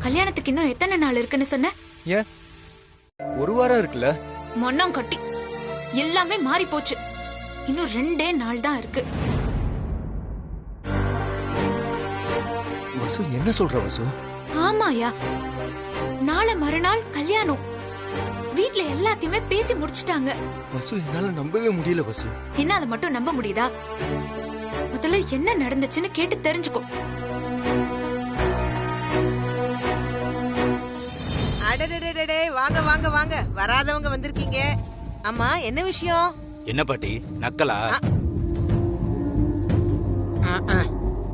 கல்யாணத்துக்கு இன்னும் எத்தனை நாள் இருக்குன்னு சொன்ன? ஏன் ஒரு வாரம் இருக்குல்ல? மொன்னம் கட்டி எல்லாமே மாறி போச்சு. இன்னும் 2 நாள் தான் இருக்கு. வசு என்ன சொல்ற வசு? ஆமாயா, நாளை மறுநாள் கல்யாணம். வீட்ல எல்லாத்தையுமே பேசி முடிச்சிட்டாங்க. வசு என்னால நம்பவே முடியல வசு. என்னால மட்டும் நம்ப முடியுதா? முதல்ல என்ன நடந்துச்சுன்னு கேட்டு தெரிஞ்சுக்கோ. அடடடடே, வாங்க வாங்க வாங்க, வராதவங்க வந்திருக்கீங்க. அம்மா, என்ன விஷயம்? என்ன பாட்டி நக்கலா?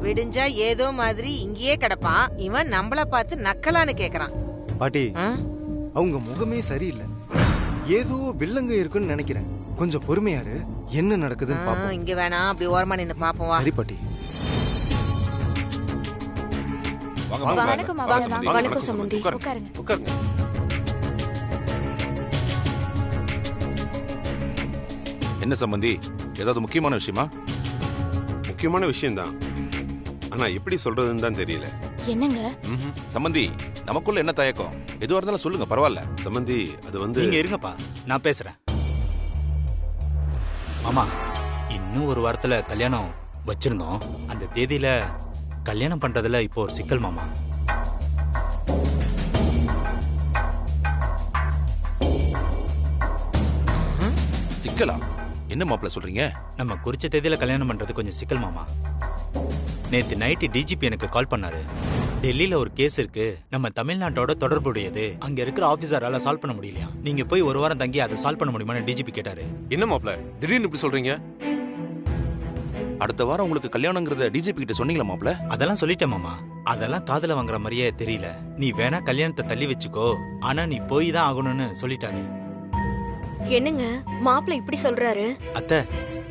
விடிஞ்சா ஏதோ மாதிரி இங்கேயே கிடப்பான். இவன் நம்மள பார்த்து நக்கலான்னு கேக்குறான். பாட்டி, அவங்க முகமே சரியில்லை. ஏதோ வில்லங்க இருக்குன்னு நினைக்கிறேன். கொஞ்சம் பொறுமையாரு, என்ன நடக்குதுன்னு பாப்போம். இங்க வேணாம், அப்படி ஓரமா நின்னு பாப்போம். சரி பாட்டி. வணக்கம் சம்பந்தி. உட்காருங்க. என்ன சம்பந்தி, ஏதாவது முக்கியமான விஷயமா? முக்கியமான விஷயம்தான், ஆனா எப்படி சொல்றதுன்னு தான் தெரியல. என்னங்க சம்பந்தி, நமக்குள்ள என்ன தயக்கம்? எதுவா இருந்தாலும் சொல்லுங்க, பரவாயில்ல. சம்பந்தி, அது வந்து நீங்க இருங்கப்பா, நான் பேசுறேன். மாமா, இன்னும் ஒரு வாரத்துல கல்யாணம் வச்சிருந்தோம். அந்த தேதியில கல்யாணம் பண்றதுல இப்போ ஒரு சிக்கல் மாமா. சிக்கலா? என்ன மாப்பிள்ள சொல்றீங்க? நம்ம குறிச்ச தேதியில கல்யாணம் பண்றது கொஞ்சம் சிக்கல் மாமா. நேத்து நைட்டு டிஜிபி எனக்கு கால் பண்ணாரு. டெல்லியில ஒரு கேஸ் இருக்கு, நம்ம தமிழ்நாட்டோட தொடர்புடையது. அங்க இருக்கிற ஆபீசரால சால்வ் பண்ண முடியலையா? நீங்க போய் ஒரு வாரம் தங்கி அதை சால்வ் பண்ண முடியுமான்னு டிஜிபி கேட்டாரு. என்ன மாப்பிள்ள திடீர்னு இப்படி சொல்றீங்க? அடுத்த வாரம் உங்களுக்கு கல்யாணங்கிறத டிஜிபி கிட்ட சொன்னீங்களா மாப்பிள்ள? அதெல்லாம் சொல்லிட்டேன் மாமா. அதெல்லாம் காதுல வாங்குற மாதிரியே தெரியல. நீ வேணா கல்யாணத்தை தள்ளி வச்சுக்கோ, ஆனா நீ போய் தான் ஆகணும்னு சொல்லிட்டாரு. என்னங்க மாப்பிள்ள இப்படி சொல்றாரு? அத்தை,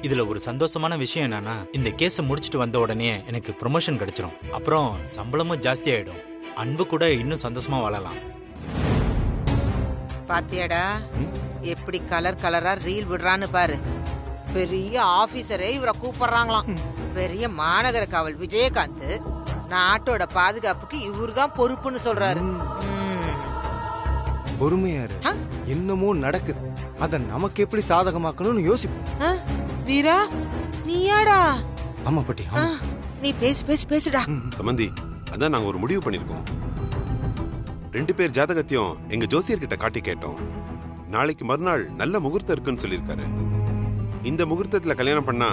இதுல ஒரு சந்தோஷமான விஷயம் என்னன்னா, இந்த கேஸ முடிச்சிட்டு வந்த உடனே எனக்கு ப்ரொமோஷன் கிடைச்சிரும். அப்புறம் சம்பளமும் ஜாஸ்தி ஆயிடும். அன்பு கூட இன்னும் சந்தோஷமா வாழலாம். பாத்தியாடா எப்படி கலர் கலரா ரீல் விடுறான்னு பாரு. பெரிய ஆபீசரே இவரை கூப்பிடுறாங்களாம். பெரிய மாநகர காவல் விஜயகாந்த் நாட்டோட பாதுகாப்புக்கு இவருதான் பொறுப்புன்னு சொல்றாரு. பொறுமையாரு, என்னமோ நடக்குது. அத நமக்கு எப்படி சாதகமாக்கணும்னு யோசிப்போம். வீரா, நீயாடா? ஆமா பாட்டி. நீ பேசுடா. சம்பந்தி, அதான் நாங்க ஒரு முடிவு பண்ணிருக்கோம். 2 பேர் ஜாதகத்தையும் எங்க ஜோசியர்கிட்ட காட்டி கேட்டோம். நாளைக்கு மறுநாள் நல்ல முகூர்த்தம் இருக்குன்னு சொல்லியிருக்காரு. இந்த முகூர்த்தத்துல கல்யாணம் பண்ணா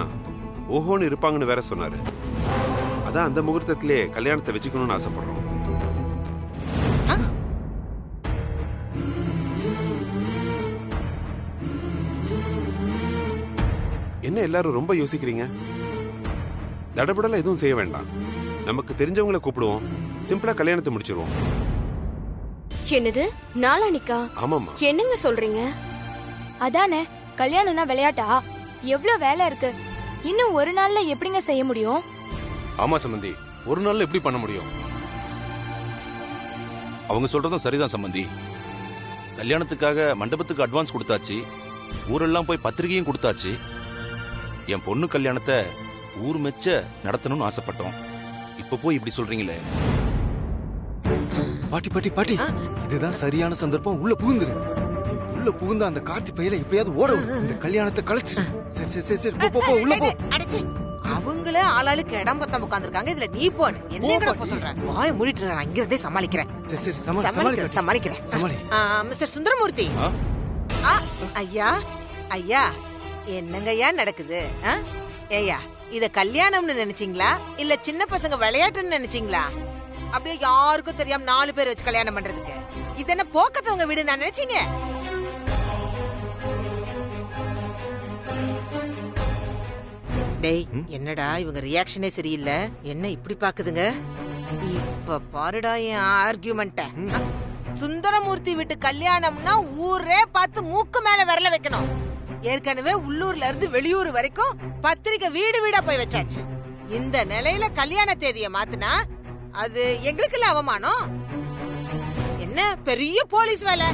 ஓஹோன்னு இருப்பாங்கன்னு வேற சொன்னாரு. அதான் அந்த முகூர்த்தத்திலே கல்யாணத்தை வச்சுக்கணும்னு ஆசைப்படுறோம். என்ன எல்லாரும் ரொம்ப யோசிக்கிறீங்க? தடபடல எதுவும் செய்ய வேண்டாம். நமக்கு தெரிஞ்சவங்களை கூப்பிடுவோம், சிம்பிளா கல்யாணத்தை முடிச்சிருவோம். என்னது, நாளானிக்கா? ஆமாமா. என்னங்க சொல்றீங்க? அதானே, கல்யாணம்னா விளையாட்டா? எவ்வளவு வேலை இருக்கு. இன்னும் ஒரு நாள்ல எப்படிங்க செய்ய முடியும்? ஆமா சம்பந்தி, ஒரு நாள்ல எப்படி பண்ண முடியும்? அவங்க சொல்றதும் சரிதான் சம்பந்தி. கல்யாணத்துக்காக மண்டபத்துக்கு அட்வான்ஸ் கொடுத்தாச்சு, ஊரெல்லாம் போய் பத்திரிகையும் கொடுத்தாச்சு. என் பொண்ணு கல்யாணத்தை ஊர் மெச்ச நடத்தணும்னு ஆசைப்பட்டோம். இப்ப போய் இப்படி சொல்றீங்களே. பாட்டி பாட்டி பாட்டி, இதுதான் சரியான சந்தர்ப்பம். உள்ள புகுந்துரு. உள்ள புகுந்த அந்த கார்த்தி பையில எப்படியாவது ஓட விடு. இந்த கல்யாணத்தை கலைச்சிரு. சரி சரி சரி சரி, போ உள்ள போ. அடச்சி, அவங்களே ஆளாளுக்கு இடம் பத்தம் உட்கார்ந்திருக்காங்க. இதுல நீ போன்னு என்ன கூட சொல்றேன்? வாயை மூடிட்டு நான் இங்க இருந்தே சமாளிக்கிறேன். சரி சரி, சமாளிக்கிறேன். சமாளி. மிஸ்டர் சுந்தரமூர்த்தி. ஐயா ஐயா, என்னங்க ஐயா நடக்குது? ஏய்யா, இத கல்யாணம்னு நினைச்சீங்களா இல்ல சின்ன பசங்க விளையாட்டுன்னு நினைச்சீங்களா? அப்படியே யாருக்கும் தெரியாம 4 பேர் வச்சு கல்யாணம் பண்றதுக்கு இது என்ன போக்கத்தவங்க வீடு நான் நினைச்சீங்க? டேய், என்னடா இவங்க ரியாக்ஷனே சரியில்லை. என்ன இப்படி பாக்குதுங்க? இப்ப பாருடா என் ஆர்கியூமெண்ட்ட. சுந்தரமூர்த்தி வீட்டு கல்யாணம்னா ஊரே பார்த்து மூக்கு மேல விரல வைக்கணும். ஏற்கனவே உள்ளூர்ல இருந்து வெளியூர் வரைக்கும் பத்திரிக்கை வீடு வீடா போய் வச்சாச்சு. இந்த நிலையில கல்யாண தேதியை மாத்தினா அது எங்களுக்கு அவமானம். என்ன பெரிய போலீஸ் வேலை?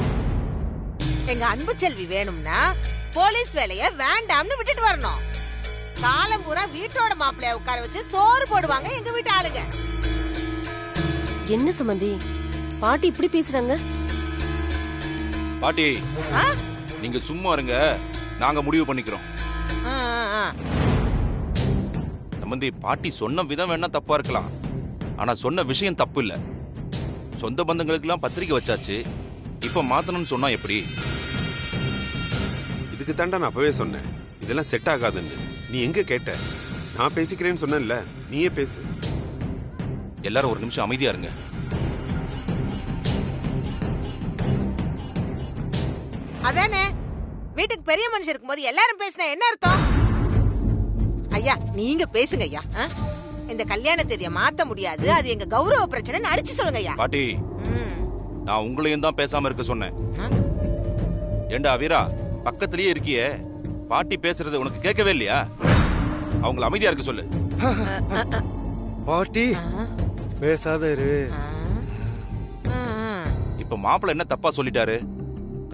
எங்க அன்பு செல்வி வேணும்னா போலீஸ் வேலைய வேண்டாம்னு விட்டுட்டு வரணும். காலம் பூரா வீட்டோட மாப்பிள்ளைய உட்கார வச்சு சோறு போடுவாங்க எங்க வீட்டு ஆளுங்க. என்ன சம்பந்தி, பாட்டி இப்படி பேசுறாங்க? பாட்டி ஆ? நீங்க சும்மா இருங்க, நாங்க முடிவு பண்ணிக்கிறோம். ஆ, ஆ, ஆ. சம்பந்தி, பாட்டி சொன்ன விதம் வேணா தப்பா இருக்கலாம், ஆனா சொன்ன விஷயம் தப்பு இல்ல. சொந்த பந்தங்களுக்கெல்லாம் பத்திரிக்கை வச்சாச்சு, இப்ப மாத்தணும்னு சொன்னா எப்படி? இதுக்கு தாண்டா நான் அப்பவே சொன்னேன், இதெல்லாம் செட் ஆகாதுன்னு. நீ எங்க கேட்ட? நான் பேசிக்கிறேன்னு சொன்னேன்ல, நீயே பேசு. எல்லாரும் ஒரு நிமிஷம் அமைதியா இருங்க. அதானே, வீட்டுக்கு பெரிய மனுஷன் இருக்கும்போது எல்லாரும் பேசினா என்ன அர்த்தம்? ஐயா நீங்க பேசுங்க ஐயா. இந்த கல்யாண தேதியை மாத்த முடியாது, அது எங்க கௌரவ பிரச்சனை அடிச்சு சொல்லுங்க ஐயா. பாட்டி, நான் உங்களையும் தான் பேசாம இருக்க சொன்னேன். ஏண்டா வீரா, பக்கத்திலேயே இருக்கியே, பாட்டி பேசுறது உனக்கு கேட்கவே இல்லையா? அவங்கள அமைதியா இருக்க சொல்லு. பாட்டி பேசாத இரு. இப்ப மாப்பிள்ள என்ன தப்பா சொல்லிட்டாரு?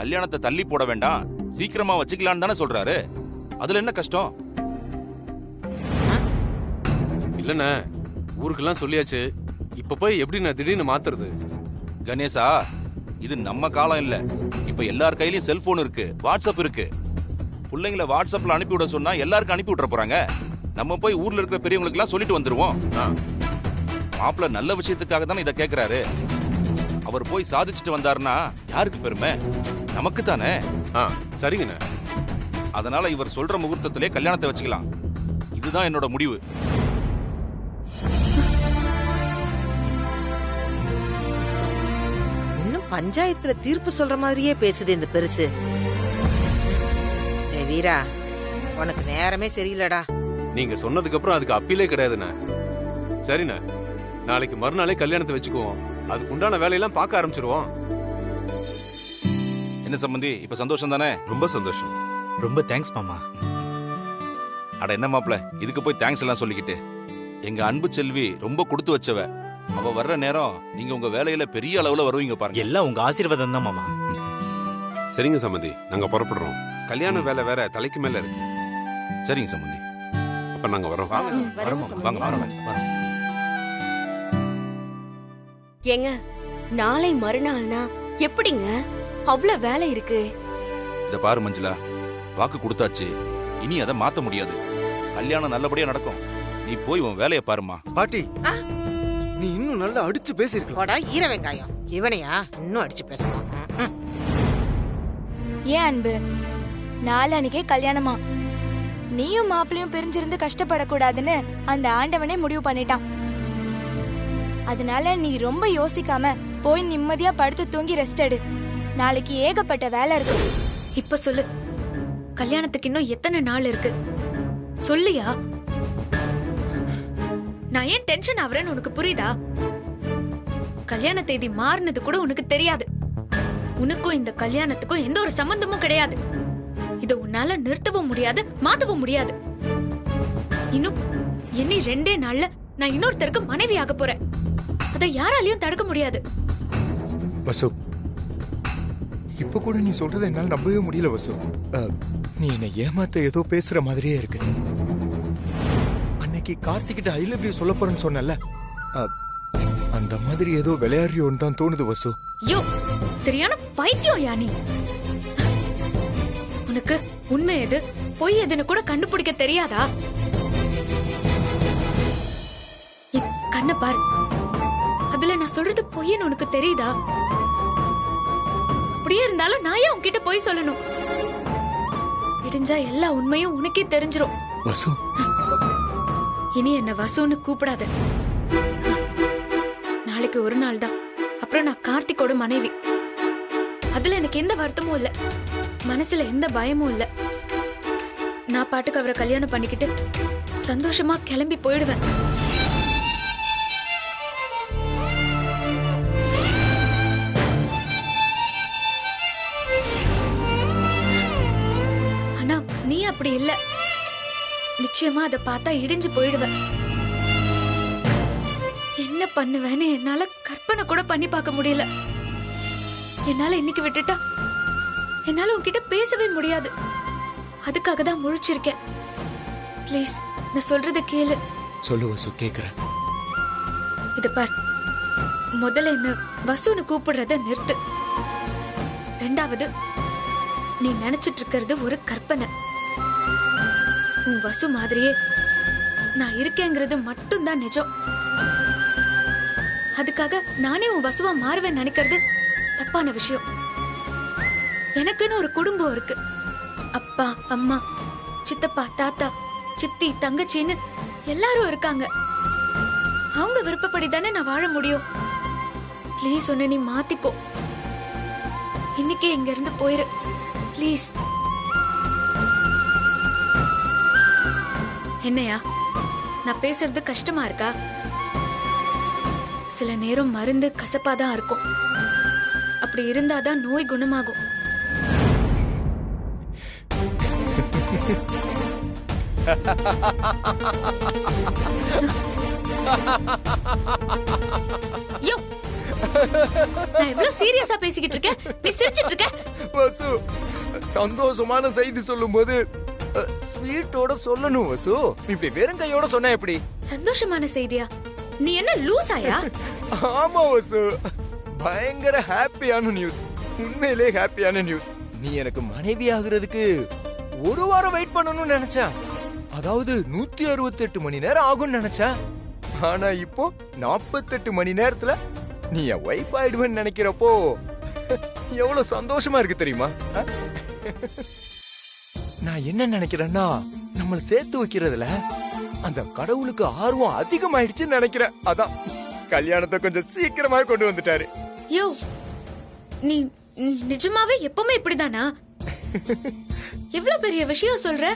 கல்யாணத்தை தள்ளி போட வேண்டாம், சீக்கிரமா வச்சுக்கலான்னு தானே சொல்றாரு. அதுல என்ன கஷ்டம்? இல்லண்ணே, ஊருக்கெல்லாம் சொல்லியாச்சு, இப்ப போய் எப்படி நான் திடீர்னு மாத்துறது? கணேசா, இது நம்ம காலம் இல்ல. இப்ப எல்லார் கையிலயும் செல்போன் இருக்கு, வாட்ஸ்அப் இருக்கு. பிள்ளைங்களை வாட்ஸ்அப்ல அனுப்பி விட சொன்னா எல்லாருக்கும் அனுப்பி விட்டுற போறாங்க. நம்ம போய் ஊர்ல இருக்கிற பெரியவங்களுக்கு எல்லாம் சொல்லிட்டு வந்துருவோம். மாப்பிள்ள நல்ல விஷயத்துக்காக தானே இதை கேக்குறாரு. அவர் போய் சாதிச்சுட்டு வந்தாருன்னா யாருக்கு பெருமை? நமக்கு தானே. சரிங்கண்ணே. அதனால இவர் சொல்ற முகூர்த்தத்திலே கல்யாணத்தை வச்சுக்கலாம். இதுதான் என்னோட முடிவு. இன்னும் பஞ்சாயத்துல தீர்ப்பு சொல்ற மாதிரியே பேசுது இந்த பெருசு. ஏ வீரா, உனக்கு நேரமே சரியில்லடா. நீங்க சொன்னதுக்கு அப்புறம் அதுக்கு அப்பீலே கிடையாதுண்ணே. சரிண்ணே, நாளைக்கு மறுநாளே கல்யாணத்தை வச்சுக்குவோம். அதுக்கு உண்டான வேலையெல்லாம் பார்க்க ஆரம்பிச்சிருவோம். என்ன சம்பந்தி, இப்ப சந்தோஷம் தானே? ரொம்ப சந்தோஷம். ரொம்ப தேங்க்ஸ் மாமா. அட என்ன மாப்பிள்ள, இதுக்கு போய் தேங்க்ஸ் எல்லாம் சொல்லிக்கிட்டு. எங்க அன்பு செல்வி ரொம்ப கொடுத்து வச்சவ. அவ வர்ற நேரம் நீங்க உங்க வேலையில பெரிய அளவுல வருவீங்க பாருங்க. எல்லாம் உங்க ஆசீர்வாதம் தான் மாமா. சரிங்க சம்பந்தி, நாங்க புறப்படுறோம். கல்யாண வேலை வேற தலைக்கு மேல இருக்கு. சரிங்க சம்பந்தி, அப்ப நாங்க வரோம். வாங்க. ஏங்க, நாளை மறுநாள்னா எப்படிங்க? அவ்வளவு வேலை இருக்கு. இத பாரு மஞ்சுளா, வாக்கு கொடுத்தாச்சு, இனி அதை மாத்த முடியாது. கல்யாணம் நல்லபடியா நடக்கும். நீ போய் உன் வேலையை பாருமா. பாட்டி, நீ இன்னும் நல்லா அடிச்சு பேசிருக்கலாம். போடா ஈர வெங்காயம். இவனையா இன்னும் அடிச்சு பேசணும்? ஏன் அன்பு, நாளானிக்கே கல்யாணமா? நீயும் மாப்பிளையும் பிரிஞ்சிருந்து கஷ்டப்படக்கூடாதுன்னு அந்த ஆண்டவனே முடிவு பண்ணிட்டான். அதனால நீ ரொம்ப யோசிக்காம போய் நிம்மதியா படுத்து தூங்கி ரெஸ்ட் எடு. நாளைக்கு ஏகப்பட்ட வேலை இருக்கு. இப்ப சொல்லு, கல்யாணத்துக்கு இன்னும் எத்தனை நாள் இருக்கு? சொல்லியா? நான் ஏன் டென்ஷன் ஆவறேன்னு உனக்கு புரியுதா? கல்யாண தேதி மாறினது கூட உனக்கு தெரியாது. உனக்கும் இந்த கல்யாணத்துக்கும் எந்த ஒரு சம்பந்தமும் கிடையாது. இத உன்னால நிறுத்தவும் முடியாது, மாத்தவும் முடியாது. இன்னும் இனி 2 நாள்ல நான் இன்னொருத்தருக்கு மனைவி ஆக போறேன். அதை யாராலையும் தடுக்க முடியாது. வசு, இப்ப கூட நீ சொல்றதை என்னால நம்பவே முடியல வசு. நீ என்னை ஏமாத்த ஏதோ பேசுற மாதிரியே இருக்கு. அன்னைக்கு கார்த்திகிட்ட ஐ லவ் யூ சொல்ல போறேன்னு சொன்னல, அந்த மாதிரி ஏதோ விளையாடுறியோன்னு தான் தோணுது வசு. யோ, சரியான பைத்தியம் யானி. உனக்கு உண்மை எது பொய் எதுன்னு கூட கண்டுபிடிக்க தெரியாதா? கண்ண பாரு, அதுல நான் சொல்றது பொய்ன்னு உனக்கு தெரியுதா? அப்படியே இருந்தாலும் நான் ஏன் உன்கிட்ட பொய் சொல்லணும்? இடிஞ்சா எல்லா உண்மையும் உனக்கே தெரிஞ்சிரும். வசு, இனி என்ன வசுன்னு கூப்பிடாத. நாளைக்கு ஒரு நாள் தான், அப்புறம் நான் கார்த்திகோட மனைவி. அதுல எனக்கு எந்த வருத்தமும் இல்ல, மனசுல எந்த பயமும் இல்ல. நான் பாட்டுக்கு அவரை கல்யாணம் பண்ணிக்கிட்டு சந்தோஷமா கிளம்பி போயிடுவேன். ஆனா நீ அப்படி இல்ல. நிச்சயமா அதை பார்த்தா இடிஞ்சு போயிடுவேன். என்ன பண்ணுவேன்னு என்னால கற்பனை கூட பண்ணி பார்க்க முடியல. என்னால இன்னைக்கு விட்டுட்டா என்னால உன்கிட்ட பேசவே முடியாது. அதுக்காக தான் முழிச்சிருக்கேன். ப்ளீஸ், நான் சொல்றத கேளு. சொல்லு வசு, கேக்குறேன். இத பார், முதல்ல என்ன வசுன்னு கூப்பிடுறத நிறுத்து. ரெண்டாவது, நீ நினைச்சிட்டு இருக்கிறது ஒரு கற்பனை. உன் வசு மாதிரியே நான் இருக்கேங்கிறது மட்டும்தான் நிஜம். அதுக்காக நானே உன் வசுவா மாறுவேன் நினைக்கிறது தப்பான விஷயம். எனக்குன்னு ஒரு குடும்பம் இருக்கு. அப்பா, அம்மா, சித்தப்பா, தாத்தா, சித்தி, தங்கச்சின்னு எல்லாரும் இருக்காங்க. அவங்க விருப்பப்படி தானே நான் வாழ முடியும். ப்ளீஸ் உன்னை நீ மாத்திக்கோ. இன்னைக்கே இங்க இருந்து போயிரு ப்ளீஸ். என்னையா, நான் பேசுறது கஷ்டமா இருக்கா? சில நேரம் மருந்து கசப்பாதான் இருக்கும். அப்படி இருந்தாதான் நோய் குணமாகும். யோ, நான் எவ்வளவு சீரியஸா பேசிக்கிட்டு இருக்கேன், நீ சிரிச்சிட்டு இருக்க. வசு, சந்தோஷமான செய்தி சொல்லும்போது ஸ்வீட்டோட சொல்லணும் வசு. இப்படி வெறும் கையோட சொன்னா எப்படி? சந்தோஷமான செய்தியா? நீ என்ன லூசாயா? ஆமா வசு, பயங்கர ஹாப்பியான நியூஸ். உண்மையிலே ஹாப்பியான நியூஸ். நீ எனக்கு மனைவி ஆகுறதுக்கு ஒரு வாரம் வெயிட் பண்ணணும்னு நினைச்சேன். அதாவது 168 மணி நேரம் ஆகும்னு நினைச்சேன். ஆனா இப்போ 48 மணி நேரத்துல நீ என் வைஃப் ஆயிடுவேன்னு நினைக்கிறப்போ எவ்வளவு சந்தோஷமா இருக்கு தெரியுமா? நான் என்ன நினைக்கிறேன்னா, நம்மள சேர்த்து வைக்கிறதுல அந்த கடவுளுக்கு ஆர்வம் அதிகமாயிடுச்சுன்னு நினைக்கிறேன். அதான் கல்யாணத்தை கொஞ்சம் சீக்கிரமா கொண்டு வந்துட்டாரு. யோ, நீ நிஜமாவே எப்பவுமே இப்படிதானா? எவ்வளவு பெரிய விஷயம் சொல்ற.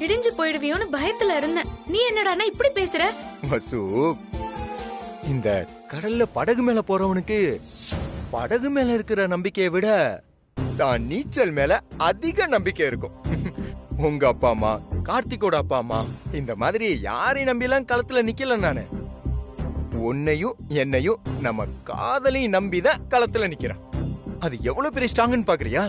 இடிஞ்சு போயிடுவியோன்னு பயத்துல இருந்தேன். நீ என்னடானா இப்படி பேசுற? வசு, இந்த கடல்ல படகு மேல போறவனுக்கு படகு மேல இருக்கிற நம்பிக்கையை விட தான் நீச்சல் மேல அதிக நம்பிக்கை இருக்கும். உங்க அப்பா அம்மா, கார்த்திகோட அப்பா அம்மா, இந்த மாதிரி யாரையும் நம்பிலாம் களத்துல நிக்கல. நானு உன்னையும் என்னையும் நம்ம காதலையும் நம்பிதான் களத்துல நிக்கிறேன். அது எவ்வளவு பெரிய ஸ்ட்ராங்னு பாக்குறியா?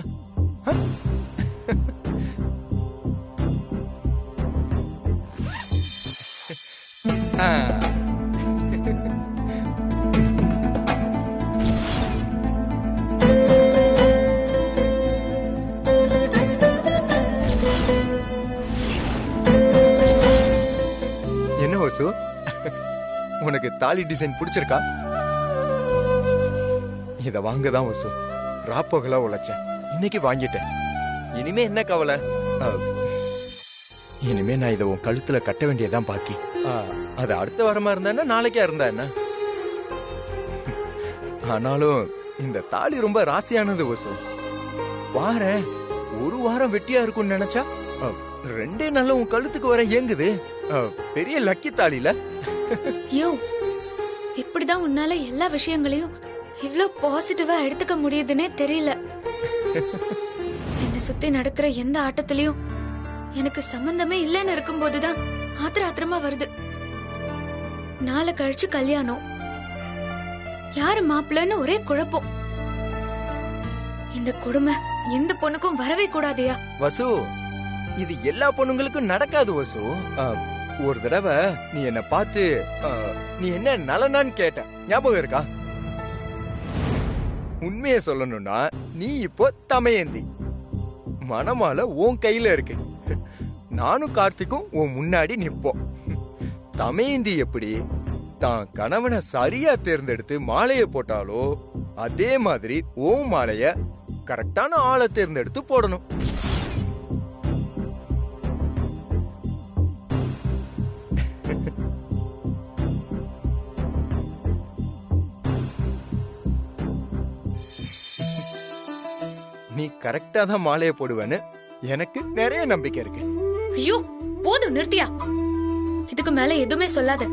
என்ன வசு, உனக்கு தாலி டிசைன் பிடிச்சிருக்கா? இத வாங்கதான் வசு ராப்பகலா உழைச்சேன். இன்னைக்கு வாங்கிட்டேன். இனிமே என்ன கவலை? இனிமே நான் இதை உன் கழுத்துல கட்ட வேண்டியதான் பாக்கி. அது அடுத்த வாரமா இருந்தா என்ன, நாளைக்கா இருந்தா என்ன? ஆனாலும் இந்த தாலி ரொம்ப ராசியானது வசு. வாரேன், ஒரு வாரம் வெட்டியா இருக்கும்னு நினைச்சா 2 நாள்ல உன் கழுத்துக்கு வர ஏங்குது. பெரிய லக்கி தாலில. யோ, இப்படிதான் உன்னால எல்லா விஷயங்களையும் இவ்ளோ பாசிட்டிவா எடுத்துக்க முடியுதுன்னே தெரியல. என்னை சுத்தி நடக்கிற எந்த ஆட்டத்திலயும் எனக்கு சம்பந்தமே இல்லைன்னு இருக்கும்போதுதான் ஆத்திரமா வருது. நாளை கழிச்சு கல்யாணம். யாரு மாப்பிள்ளன்னு ஒரே குழப்பம். இந்த கொடுமை எந்த பொண்ணுக்கும் வரவே கூடாதியா? வசு, இது எல்லா பொண்ணுங்களுக்கும் நடக்காது வசு. ஒரு தடவை நீ என்ன பார்த்து நீ என்ன நலனான்னு கேட்ட, ஞாபகம் இருக்கா? உண்மையை சொல்லணும்னா நீ இப்போ தமையந்தி. மனமால உன் கையில இருக்கு. நானும் கார்த்திக்கும் உன் முன்னாடி நிப்போம். தமையந்தி எப்படி தான் கணவனை சரியா தேர்ந்தெடுத்து மாலைய போட்டாலோ, அதே மாதிரி உன் மாலைய கரெக்டான ஆளை தேர்ந்தெடுத்து போடணும். நீ கரெக்டா தான் மாலைய போடுவேன்னு எனக்கு நிறைய நம்பிக்கை இருக்கு. ஐயோ, போதும், நிறுத்தியா? இதுக்கு மேல எதுவுமே சொல்லாத.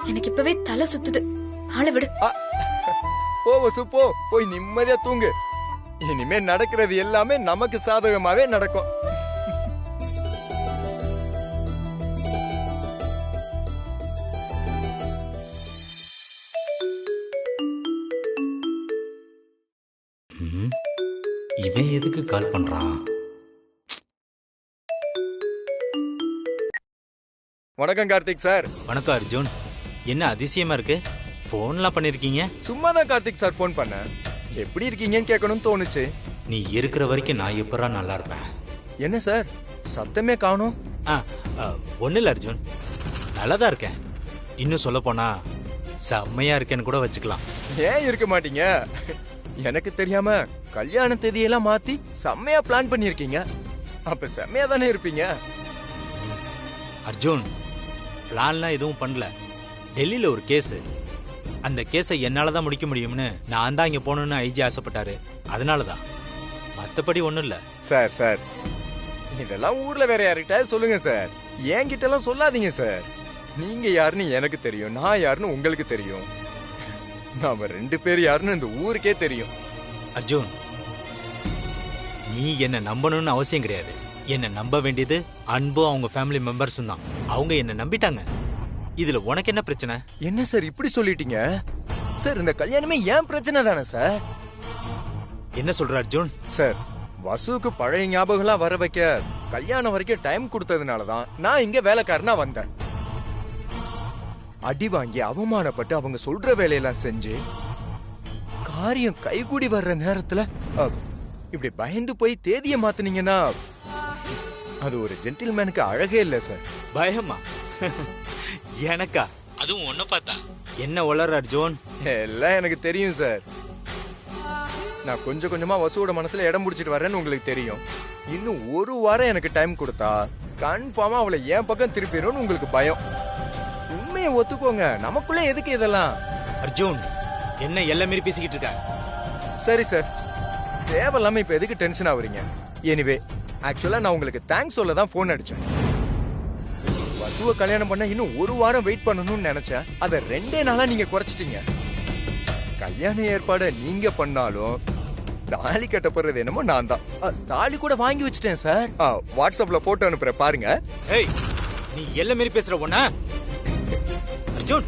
எனக்கு இப்பவே தலை சுத்துது. ஆளை விடு. போ வசு, போ. போய் நிம்மதியா தூங்கு. இனிமே நடக்கிறது எல்லாமே நமக்கு சாதகமாவே நடக்கும். இவன் எதுக்கு கால் பண்றான்? வணக்கம் கார்த்திக் சார். வணக்கம் அர்ஜுன். என்ன அதிசயமா இருக்கு? ஃபோன்லாம் பண்ணிருக்கீங்க? சும்மா தான் கார்த்திக் சார் ஃபோன் பண்ணேன். எப்படி இருக்கீங்கன்னு கேட்கணும்னு தோணுச்சு. நீ இருக்கிற வரைக்கும் நான் எப்பறா நல்லா இருப்பேன்? என்ன சார் சத்தமே காணோம்? ஒன்றும் இல்லை அர்ஜுன், நல்லா தான் இருக்கேன். இன்னும் சொல்ல போனா செம்மையா இருக்கேன்னு கூட வச்சுக்கலாம். ஏன் இருக்க மாட்டீங்க? எனக்கு தெரியாம கல்யாண தேதியெல்லாம் மாத்தி செம்மையா பிளான் பண்ணிருக்கீங்க. அப்ப செம்மையா தானே இருப்பீங்க. அர்ஜுன், பிளான்லாம் எதுவும் பண்ணல. டெல்லியில ஒரு கேஸ், அந்த கேஸை என்னால தான் முடிக்க முடியும்னு நான் தான் இங்க போகணும்னு ஐஜி ஆசைப்பட்டாரு. அதனால தான், மற்றபடி ஒன்றும் இல்லை. சார் சார் இதெல்லாம் ஊர்ல வேற யார்கிட்ட சொல்லுங்க சார். என்கிட்ட எல்லாம் சொல்லாதீங்க சார். நீங்க யாருன்னு எனக்கு தெரியும், நான் யாருன்னு உங்களுக்கு தெரியும். நாம 2 பேர் யாருன்னு இந்த ஊருக்கே தெரியும். அர்ஜுன், நீ என்ன நம்பணும்னு அவசியம் கிடையாது. என்ன நம்ப வேண்டியது அன்பும் அவங்க ஃபேமிலி மெம்பர்ஸும் தான். அவங்க என்ன நம்பிட்டாங்க. இதுல உனக்கு என்ன பிரச்சனை? என்ன சார் இப்படி சொல்லிட்டீங்க? சார் இந்த கல்யாணமே ஏன் பிரச்சனை தானே சார்? என்ன சொல்ற அர்ஜுன்? சார் வசுக்கு பழைய ஞாபகம்லாம் வர வைக்க கல்யாணம் வரைக்கும் டைம் கொடுத்ததுனால தான் நான் இங்க வேலைக்காரனா வந்தேன். அடி வாங்கி அவமானப்பட்டு அவங்க சொல்ற வேலையெல்லாம் செஞ்சு காரியம் கைகூடி வர்ற நேரத்துல இப்படி பயந்து போய் தேதியை மாத்துனீங்கன்னா அது ஒரு ஜென்டில்மேனுக்கு அழகே இல்ல சார். பயமா? எனக்கா? அதுவும் ஒன்ன பார்த்தா? என்ன வளர அர்ஜுன்? எல்லாம் எனக்கு தெரியும் சார். நான் கொஞ்சம் கொஞ்சமா வசுவோட மனசுல இடம் பிடிச்சிட்டு வரேன்னு உங்களுக்கு தெரியும். இன்னும் 1 வாரம் எனக்கு டைம் கொடுத்தா கன்ஃபார்மா அவளை என் பக்கம் திருப்பிடும்னு உங்களுக்கு பயம். உண்மையை ஒத்துக்கோங்க. நமக்குள்ளே எதுக்கு இதெல்லாம்? அர்ஜுன், என்ன எல்லாம் மீறி பேசிக்கிட்டு இருக்க? சரி சார், தேவையில்லாம இப்ப எதுக்கு டென்ஷன் ஆகுறீங்க? எனிவே ஆக்சுவலா நான் உங்களுக்கு தேங்க்ஸ் சொல்ல தான் போன் அடிச்சேன். வசுவை கல்யாணம் பண்ண இன்னும் 1 வாரம் வெயிட் பண்ணணும்னு நினைச்சேன். அதை 2 நாளா நீங்க குறைச்சிட்டீங்க. கல்யாண ஏற்பாடு நீங்க பண்ணாலும் தாலி கட்ட போறது என்னமோ நான் தான். தாலி கூட வாங்கி வச்சிட்டேன் சார். வாட்ஸ்அப்ல போட்டோ அனுப்புறேன் பாருங்க. ஏய், நீ எல்லாம் மீறி பேசுற ஒண்ணா? அர்ஜுன்,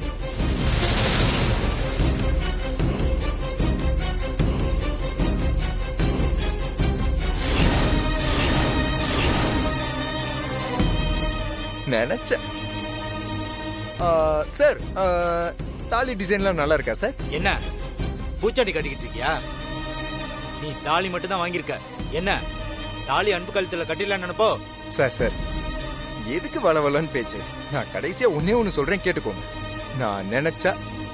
நினைச்சேன். சார் தாலி டிசைன்லாம் நல்லா இருக்கா சார்? என்ன பூச்சாண்டி கட்டிக்கிட்டு இருக்கியா? நீ தாலி மட்டும் தான் வாங்கியிருக்க. என்ன தாலி அன்பு கழுத்துல கட்டிடலாம் நினைப்போ? சார் சார் எதுக்கு வளவலன்னு பேச்சு? நான் கடைசியா ஒன்னே ஒன்னு சொல்றேன், கேட்டுக்கோங்க. நான் நினைச்சா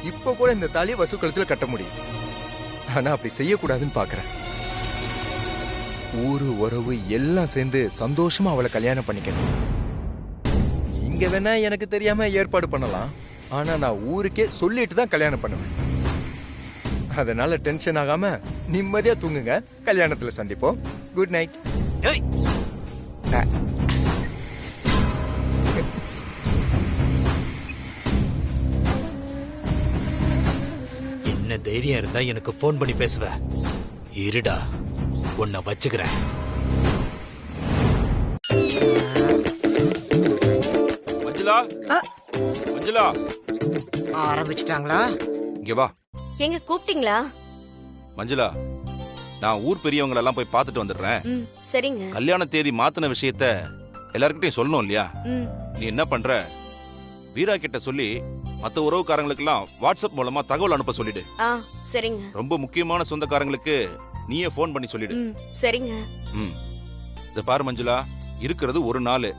இப்ப கூட இந்த தாலியை வசு கழுத்துல கட்ட முடியும். ஆனா அப்படி செய்யக்கூடாதுன்னு பாக்குறேன். ஊரு உறவு எல்லாம் சேர்ந்து சந்தோஷமா அவளை கல்யாணம் பண்ணிக்கணும். இங்க வேணா எனக்கு தெரியாம ஏற்பாடு பண்ணலாம். ஆனா நான் ஊருக்கே சொல்லிட்டு தான் கல்யாணம் பண்ணுவேன். அதனால டென்ஷன் ஆகாம நிம்மதியா தூங்குங்க. கல்யாணத்துல சந்திப்போம். Good night. என்ன தைரியம் இருந்தா எனக்கு போன் பண்ணி பேசுவ? இருடா, உன்னை வச்சுக்கிறேன். மஞ்சுளா, மஞ்சுளா, ஆரம்பிச்சிட்டாங்களா? இங்க வா. எங்க கூப்பிட்டீங்களா? மஞ்சுளா, நான் ஊர் பெரியவங்க எல்லாம் போய் பார்த்துட்டு வந்துடுறேன். சரிங்க. கல்யாண தேதி மாத்தின விஷயத்த எல்லார்கிட்டயும் சொல்லணும் இல்லையா? நீ என்ன பண்ற, வீரா கிட்ட சொல்லி மத்த உறவுக்காரங்களுக்கெல்லாம் வாட்ஸ்அப் மூலமா தகவல் அனுப்ப சொல்லிடு. சரிங்க. ரொம்ப முக்கியமான சொந்தக்காரங்களுக்கு நீயே போன் பண்ணி சொல்லிடு. சரிங்க. இத பாரு மஞ்சுளா, இருக்கிறது 1 நாள்.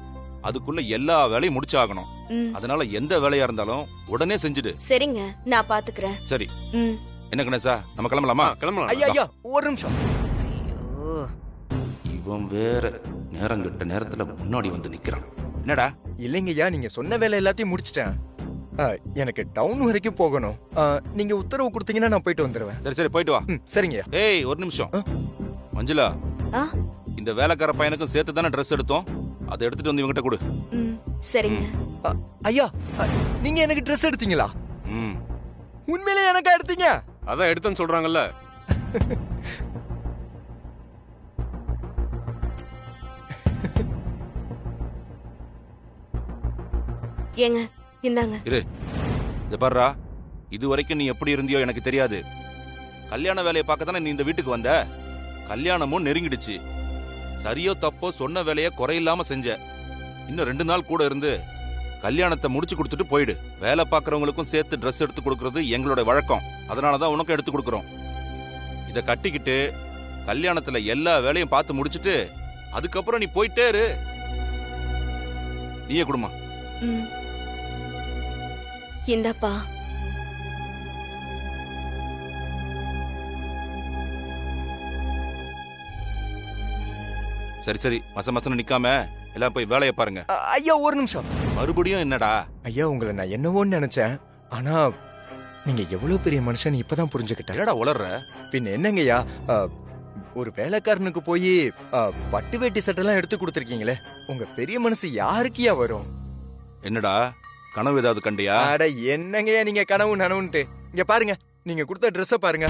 அதுக்குள்ள எல்லா வேலையும் முடிச்சாகணும். அதனால எந்த வேலையா இருந்தாலும் உடனே செஞ்சுடு. சரிங்க, நான் பாத்துக்கிறேன். சரி. என்ன கணேசா, நம்ம கிளம்பலாமா? கிளம்பலாம். ஐயா ஐயா ஒரு நிமிஷம். இவன் வேற நேரங்கிட்ட நேரத்துல முன்னாடி வந்து நிக்கிறான். என்னடா? இல்லைங்கய்யா, நீங்க சொன்ன வேலை எல்லாத்தையும் முடிச்சிட்டேன். எனக்கு டவுன் வரைக்கும் போகணும். நீங்க உத்தரவு கொடுத்தீங்கன்னா நான் போயிட்டு வந்துடுவேன். சரி சரி, போயிட்டு வா. சரிங்கய்யா. ஏய், ஒரு நிமிஷம். மஞ்சுளா, இந்த வேலைக்கார பையனுக்கும் சேர்த்து தானே ட்ரெஸ் எடுத்தோம். அதை எடுத்துட்டு வந்து இவங்கிட்ட கொடு. சரிங்க. ஐயா, நீங்க எனக்கு ட்ரெஸ் எடுத்தீங்களா? உண்மையிலே எனக்கா எடுத்தீங்க? அதான் எடுத்தேன்னு சொல்றாங்கல்ல. ஏங்க, இந்தாங்க. இரு, இத பாருடா, இது வரைக்கும் நீ எப்படி இருந்தியோ எனக்கு தெரியாது. கல்யாண வேலையை பார்க்க தானே நீ இந்த வீட்டுக்கு வந்த. கல்யாணமும் நெருங்கிடுச்சு. சரியோ தப்போ சொன்ன வேலையை குறையில்லாம செஞ்ச. இன்னும் 2 நாள் கூட இருந்து கல்யாணத்தை முடிச்சு கொடுத்துட்டு போயிடு. வேலை பார்க்கறவங்களுக்கும் சேர்த்து ட்ரெஸ் எடுத்து கொடுக்கறது எங்களோட வழக்கம். அதனாலதான் உனக்கும் எடுத்து கொடுக்கறோம். இத கட்டிக்கிட்டு கல்யாணத்துல எல்லா வேலையும் பார்த்து முடிச்சிட்டு அதுக்கப்புறம் நீ போயிட்டே இரு. நீயே குடுமா. ம். இந்தாப்பா. சரி சரி, மசன்னு நிக்காம எல்லாம் போய் வேலையை பாருங்க. ஐயா ஒரு நிமிஷம். மறுபடியும் என்னடா? ஐயா உங்களை நான் என்னவோன்னு நினைச்சேன். ஆனா நீங்க எவ்வளவு பெரிய மனுஷன் இப்பதான் புரிஞ்சுக்கிட்டேன். என்னடா உளர்ற? பின்ன என்னங்கய்யா, ஒரு வேலைக்காரனுக்கு போய் பட்டு வேட்டி சட்டெல்லாம் எடுத்து கொடுத்துருக்கீங்களே, உங்க பெரிய மனசு யாருக்கியா வரும்? என்னடா கனவு ஏதாவது கண்டியா? அட என்னங்கய்யா நீங்க கனவு நனவுன்ட்டு. இங்க பாருங்க, நீங்க கொடுத்த ட்ரெஸ்ஸை பாருங்க.